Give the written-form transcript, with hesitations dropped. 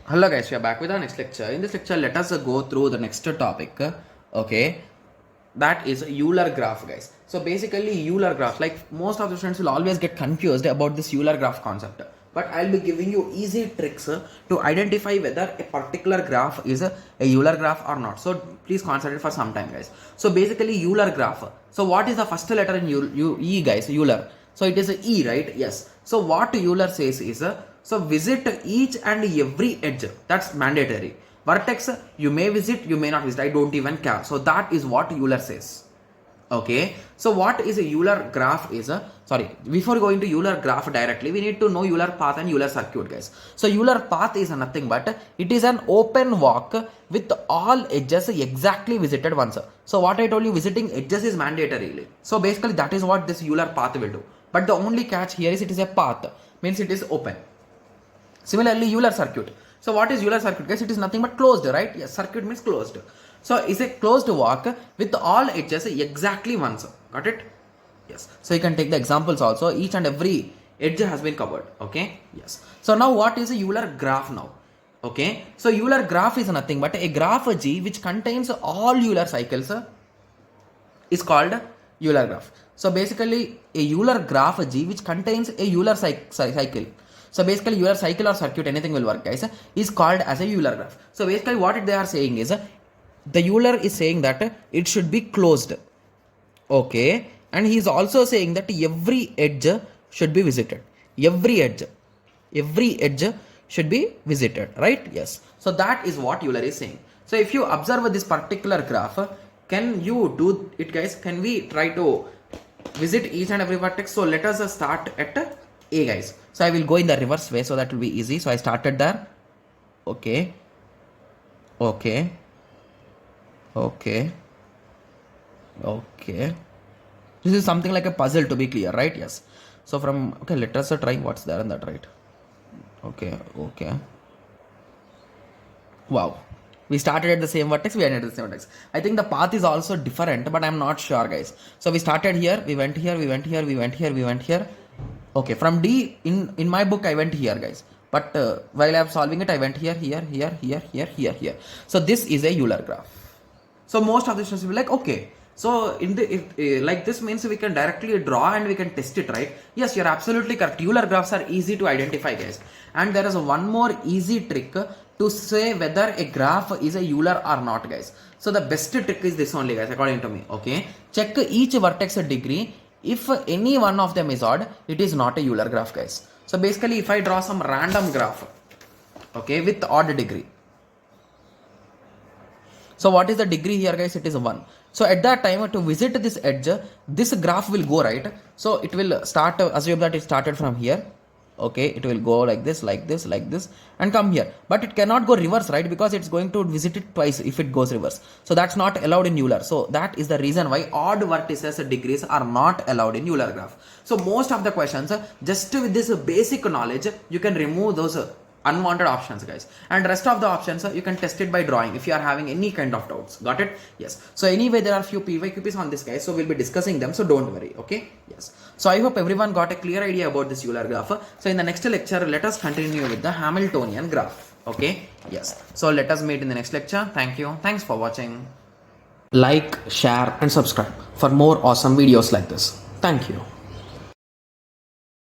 Hello guys, we are back with our next lecture. In this lecture, let us go through the next topic. Okay, that is Euler graph, guys. So basically, Euler graph, like most of the students will always get confused about this Euler graph concept. But I'll be giving you easy tricks to identify whether a particular graph is a Euler graph or not. So please concentrate for some time, guys. So basically, Euler graph. So what is the first letter in E, guys? Euler. So it is a E, right? Yes. So what Euler says is so visit each and every edge. That's mandatory. Vertex, you may visit, you may not visit. I don't even care. So that is what Euler says. Okay. So what is a Euler graph is before going to Euler graph directly, we need to know Euler path and Euler circuit, guys. So Euler path is nothing but it is an open walk with all edges exactly visited once. So what I told you, visiting edges is mandatorily. So basically that is what this Euler path will do. But the only catch here is it is a path, means it is open. Similarly, Euler circuit. So what is Euler circuit, guys? It is nothing but closed, right? Yes, circuit means closed. So it's a closed walk with all edges exactly once. Got it? Yes. So you can take the examples also. Each and every edge has been covered. Okay? Yes. So now what is a Euler graph now? Okay. So Euler graph is nothing but a graph G which contains all Euler cycles is called Euler graph. So basically a Euler graph G which contains a Euler cycle. So basically Euler cycle or circuit, anything will work, guys, is called as a Euler graph. So basically what they are saying is the Euler is saying that it should be closed. Okay. And he is also saying that every edge should be visited. Every edge should be visited, right? Yes. So that is what Euler is saying. So if you observe this particular graph, can you do it, guys? Can we try to visit each and every vertex? So let us start at A, guys. So I will go in the reverse way so that will be easy. So I started there. Okay. Okay. Okay. Okay. This is something like a puzzle, to be clear, right? Yes. So from, okay, let us try what's there in that, right? Okay. Okay. Wow. We started at the same vertex, we ended at the same vertex. I think the path is also different, but I'm not sure, guys. So we started here, we went here, we went here, we went here, we went here. Okay, from D, in my book, I went here, guys. But while I'm solving it, I went here, here, here, here, here, here, here. So this is a Euler graph. So most of the students will be like, okay, so like this means we can directly draw and we can test it, right? Yes, you're absolutely correct. Euler graphs are easy to identify, guys. And there is one more easy trick to say whether a graph is a Euler or not, guys. So the best trick is this only, guys, according to me. Okay, check each vertex degree. If any one of them is odd, it is not a Euler graph, guys. So basically, if I draw some random graph, okay, with odd degree. So what is the degree here, guys? It is 1. So at that time, to visit this edge, this graph will go right. So it will start, assume that it started from here. Okay, it will go like this, like this, like this, and come here. But it cannot go reverse, right? Because it's going to visit it twice if it goes reverse. So that's not allowed in Euler. So that is the reason why odd vertices degrees are not allowed in Euler graph. So most of the questions, just with this basic knowledge, you can remove those unwanted options, guys, and rest of the options you can test it by drawing if you are having any kind of doubts. Got it? Yes. So anyway, there are few PYQs on this, guys, so we'll be discussing them, so don't worry. Okay? Yes. So I hope everyone got a clear idea about this Euler graph. So in the next lecture, let us continue with the Hamiltonian graph. Okay? Yes. So let us meet in the next lecture. Thank you. Thanks for watching. Like, share and subscribe for more awesome videos like this. Thank you.